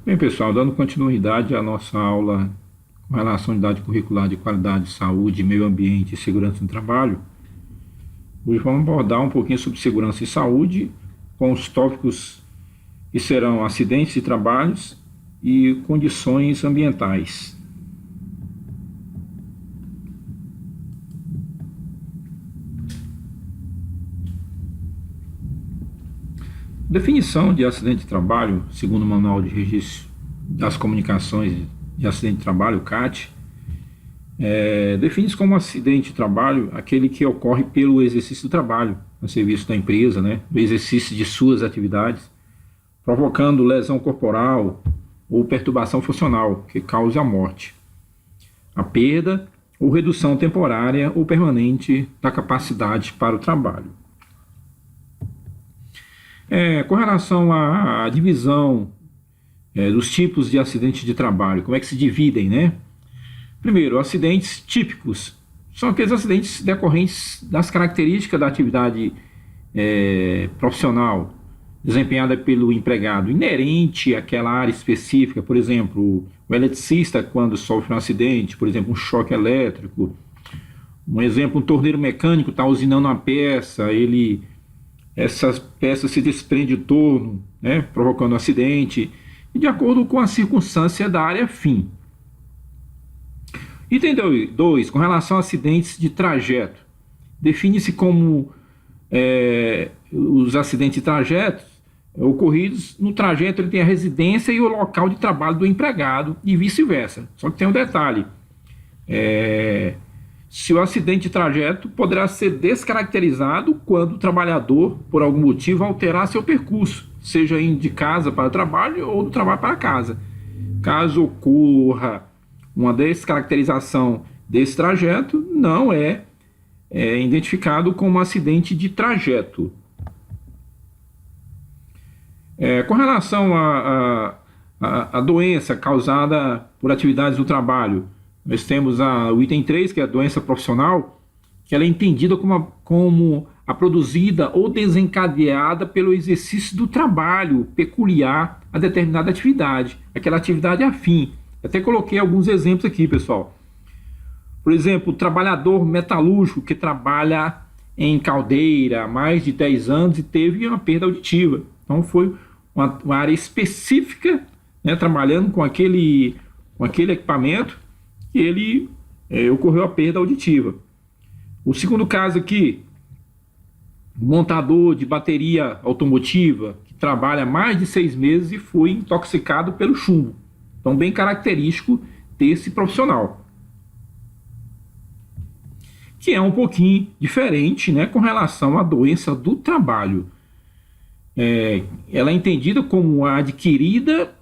Bem, pessoal, dando continuidade à nossa aula com relação à unidade curricular de qualidade, saúde, meio ambiente e segurança no trabalho, hoje vamos abordar um pouquinho sobre segurança e saúde, com os tópicos que serão acidentes de trabalhos e condições ambientais. Definição de acidente de trabalho, segundo o Manual de Registro das Comunicações de Acidente de Trabalho, o CAT, define-se como acidente de trabalho aquele que ocorre pelo exercício do trabalho, no serviço da empresa, né, do exercício de suas atividades, provocando lesão corporal ou perturbação funcional que cause a morte, a perda ou redução temporária ou permanente da capacidade para o trabalho. Com relação à divisão dos tipos de acidentes de trabalho, como é que se dividem, né? Primeiro, acidentes típicos. São aqueles acidentes decorrentes das características da atividade profissional desempenhada pelo empregado, inerente àquela área específica. Por exemplo, o eletricista, quando sofre um acidente, por exemplo, um choque elétrico. Um exemplo, um torneiro mecânico está usinando uma peça, essas peças se desprendem do torno, né, provocando um acidente, e de acordo com a circunstância da área fim. Item 2, com relação a acidentes de trajeto. Define-se como os acidentes de trajeto ocorridos no trajeto entre a residência e o local de trabalho do empregado e vice-versa. Só que tem um detalhe. Se o acidente de trajeto poderá ser descaracterizado quando o trabalhador, por algum motivo, alterar seu percurso, seja indo de casa para o trabalho ou do trabalho para casa. Caso ocorra uma descaracterização desse trajeto, não é identificado como acidente de trajeto. Com relação à doença causada por atividades do trabalho, nós temos o item 3, que é a doença profissional, que ela é entendida como a produzida ou desencadeada pelo exercício do trabalho peculiar a determinada atividade, aquela atividade afim. Até coloquei alguns exemplos aqui, pessoal. Por exemplo, o trabalhador metalúrgico que trabalha em caldeira há mais de 10 anos e teve uma perda auditiva. Então foi uma área específica, né, trabalhando com aquele equipamento, que ele ocorreu a perda auditiva. O segundo caso aqui, montador de bateria automotiva, que trabalha mais de 6 meses e foi intoxicado pelo chumbo. Então, bem característico desse profissional. Que é um pouquinho diferente, né, com relação à doença do trabalho. Ela é entendida como adquirida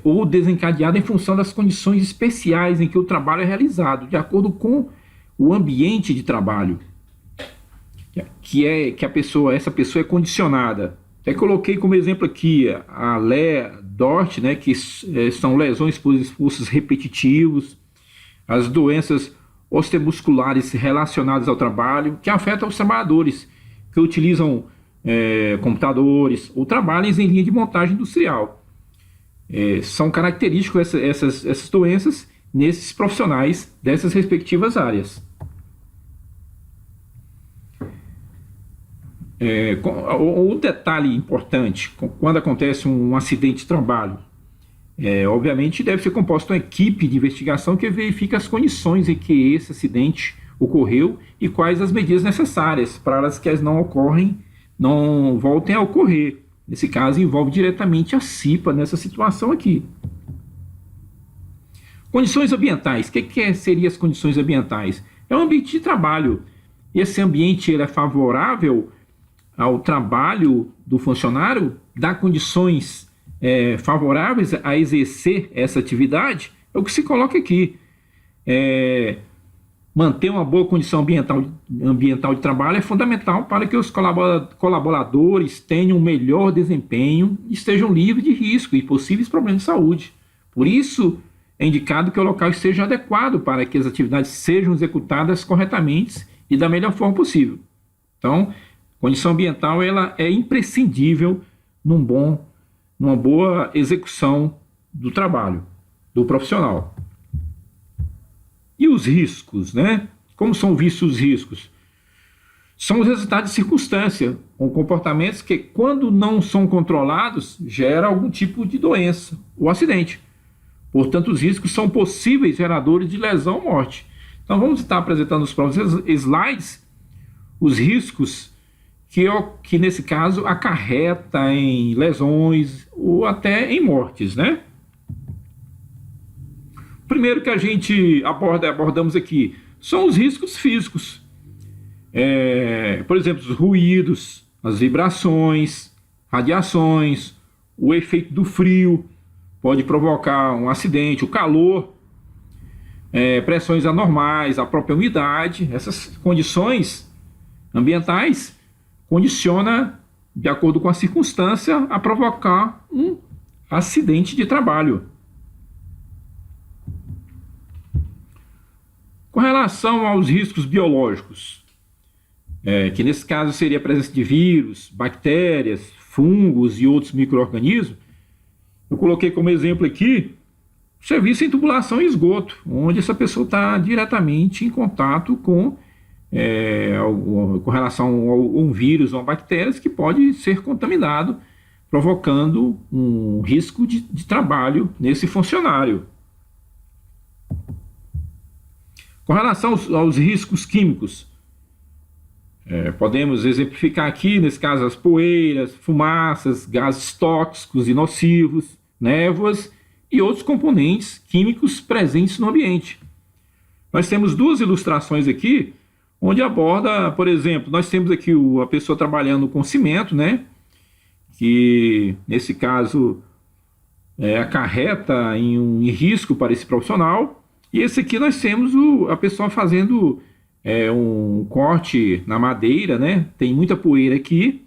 ou desencadeada em função das condições especiais em que o trabalho é realizado, de acordo com o ambiente de trabalho, que essa pessoa é condicionada. Até coloquei como exemplo aqui a LE-DORT, né, que são lesões por esforços repetitivos, as doenças osteomusculares relacionadas ao trabalho, que afetam os trabalhadores que utilizam computadores ou trabalham em linha de montagem industrial. São características essas doenças nesses profissionais dessas respectivas áreas. Um detalhe importante, quando acontece um acidente de trabalho, obviamente deve ser composta uma equipe de investigação que verifica as condições em que esse acidente ocorreu e quais as medidas necessárias para que elas não voltem a ocorrer. Nesse caso, envolve diretamente a CIPA nessa situação aqui. Condições ambientais. O que seriam as condições ambientais? É um ambiente de trabalho. Esse ambiente ele é favorável ao trabalho do funcionário, dá condições favoráveis a exercer essa atividade. É o que se coloca aqui. Manter uma boa condição ambiental de trabalho é fundamental para que os colaboradores tenham um melhor desempenho e estejam livres de risco e possíveis problemas de saúde. Por isso, é indicado que o local esteja adequado para que as atividades sejam executadas corretamente e da melhor forma possível. Então, condição ambiental ela é imprescindível num numa boa execução do trabalho do profissional. E os riscos, né? Como são vistos os riscos? São os resultados de circunstância, com comportamentos que, quando não são controlados, geram algum tipo de doença ou acidente. Portanto, os riscos são possíveis geradores de lesão ou morte. Então, vamos estar apresentando nos próximos slides os riscos que nesse caso, acarreta em lesões ou até em mortes, né? Primeiro que a gente abordamos aqui são os riscos físicos. Por exemplo, os ruídos, as vibrações, radiações, o efeito do frio pode provocar um acidente, o calor, pressões anormais, a própria umidade. Essas condições ambientais condiciona, de acordo com a circunstância, a provocar um acidente de trabalho. Com relação aos riscos biológicos, que nesse caso seria a presença de vírus, bactérias, fungos e outros micro-organismos, eu coloquei como exemplo aqui o serviço em tubulação e esgoto, onde essa pessoa está diretamente em contato com relação a um vírus ou a bactérias que pode ser contaminado, provocando um risco de trabalho nesse funcionário. Com relação aos riscos químicos, podemos exemplificar aqui, nesse caso, as poeiras, fumaças, gases tóxicos e nocivos, névoas e outros componentes químicos presentes no ambiente. Nós temos duas ilustrações aqui, onde aborda, por exemplo, nós temos aqui a pessoa trabalhando com cimento, né? Que nesse caso acarreta em risco para esse profissional. E esse aqui nós temos a pessoa fazendo um corte na madeira, né? Tem muita poeira aqui,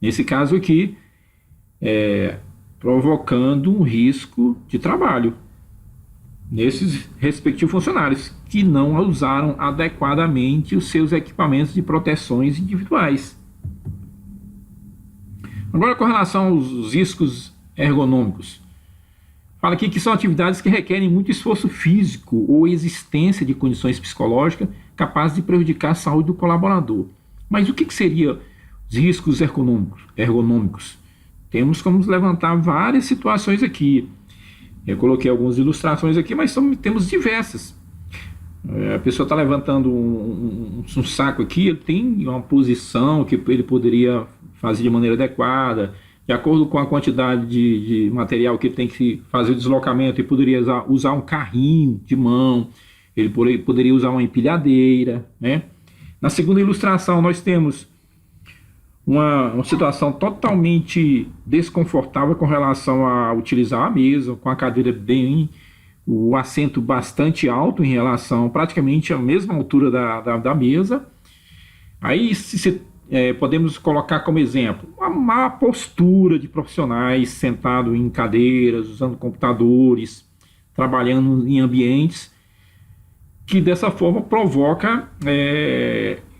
nesse caso aqui, provocando um risco de trabalho nesses respectivos funcionários que não usaram adequadamente os seus equipamentos de proteções individuais. Agora, com relação aos riscos ergonômicos, fala aqui que são atividades que requerem muito esforço físico ou existência de condições psicológicas capazes de prejudicar a saúde do colaborador. Mas o que seriam os riscos ergonômicos? Temos como levantar várias situações aqui. Eu coloquei algumas ilustrações aqui, mas temos diversas. A pessoa está levantando um saco aqui, ele tem uma posição que ele poderia fazer de maneira adequada, de acordo com a quantidade de material que ele tem que fazer o deslocamento. Ele poderia usar um carrinho de mão, ele poderia usar uma empilhadeira, né? Na segunda ilustração nós temos uma situação totalmente desconfortável com relação a utilizar a mesa, com a cadeira o assento bastante alto em relação, praticamente à mesma altura da mesa. Aí podemos colocar como exemplo uma má postura de profissionais sentados em cadeiras, usando computadores, trabalhando em ambientes que dessa forma provoca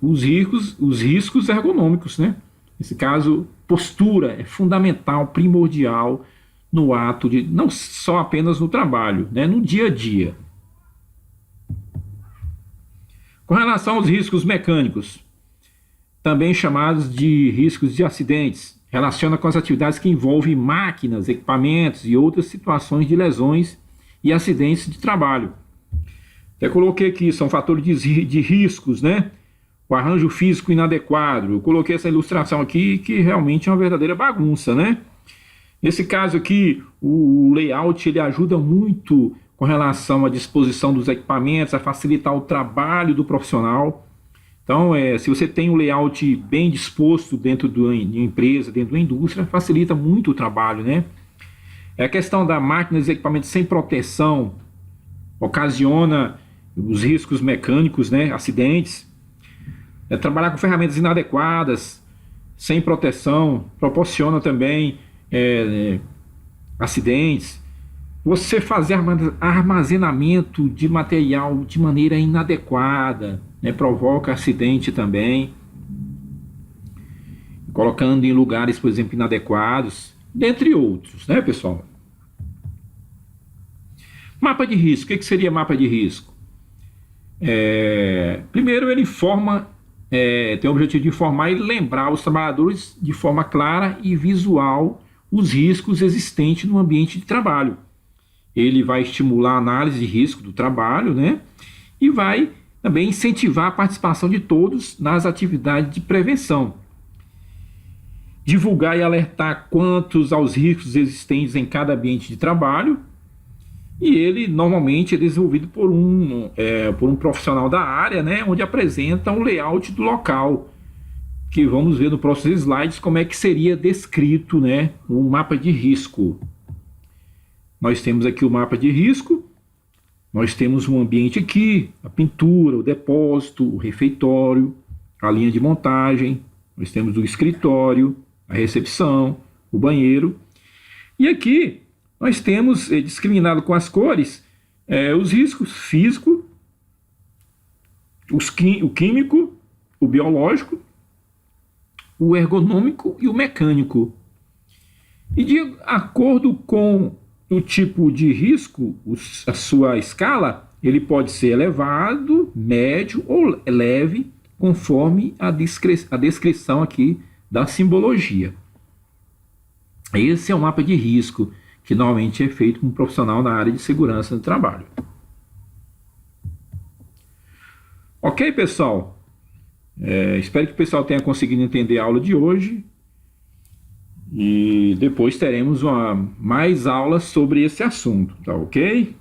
os riscos ergonômicos, né? Nesse caso, postura é fundamental, primordial no ato de, não só apenas no trabalho, né, no dia a dia. Com relação aos riscos mecânicos, também chamados de riscos de acidentes, relaciona com as atividades que envolvem máquinas, equipamentos e outras situações de lesões e acidentes de trabalho. Até coloquei aqui, são fatores de riscos, né? O arranjo físico inadequado. Eu coloquei essa ilustração aqui que realmente é uma verdadeira bagunça, né? Nesse caso aqui, o layout ele ajuda muito com relação à disposição dos equipamentos, a facilitar o trabalho do profissional. Então, se você tem um layout bem disposto dentro de uma empresa, dentro da indústria, facilita muito o trabalho, né? A questão da máquinas e equipamentos sem proteção ocasiona os riscos mecânicos, né? Acidentes. Trabalhar com ferramentas inadequadas, sem proteção, proporciona também acidentes. Você fazer armazenamento de material de maneira inadequada, né, provoca acidente também. Colocando em lugares, por exemplo, inadequados, dentre outros, né, pessoal? Mapa de risco. O que seria mapa de risco? Primeiro, ele tem o objetivo de informar e lembrar os trabalhadores de forma clara e visual os riscos existentes no ambiente de trabalho. Ele vai estimular a análise de risco do trabalho, né? E vai também incentivar a participação de todos nas atividades de prevenção. Divulgar e alertar quantos aos riscos existentes em cada ambiente de trabalho. E ele normalmente é desenvolvido por um profissional da área, né, onde apresenta um layout do local, que vamos ver no próximo slides como é que seria descrito, né, um mapa de risco. Nós temos aqui o mapa de risco, nós temos um ambiente aqui, a pintura, o depósito, o refeitório, a linha de montagem, nós temos o escritório, a recepção, o banheiro, e aqui nós temos discriminado com as cores os riscos físico, o químico, o biológico, o ergonômico e o mecânico. E de acordo com o tipo de risco, a sua escala, ele pode ser elevado, médio ou leve, conforme a descrição aqui da simbologia. Esse é o mapa de risco, que normalmente é feito por um profissional na área de segurança do trabalho. Ok, pessoal? Espero que o pessoal tenha conseguido entender a aula de hoje. E depois teremos mais aulas sobre esse assunto, tá ok?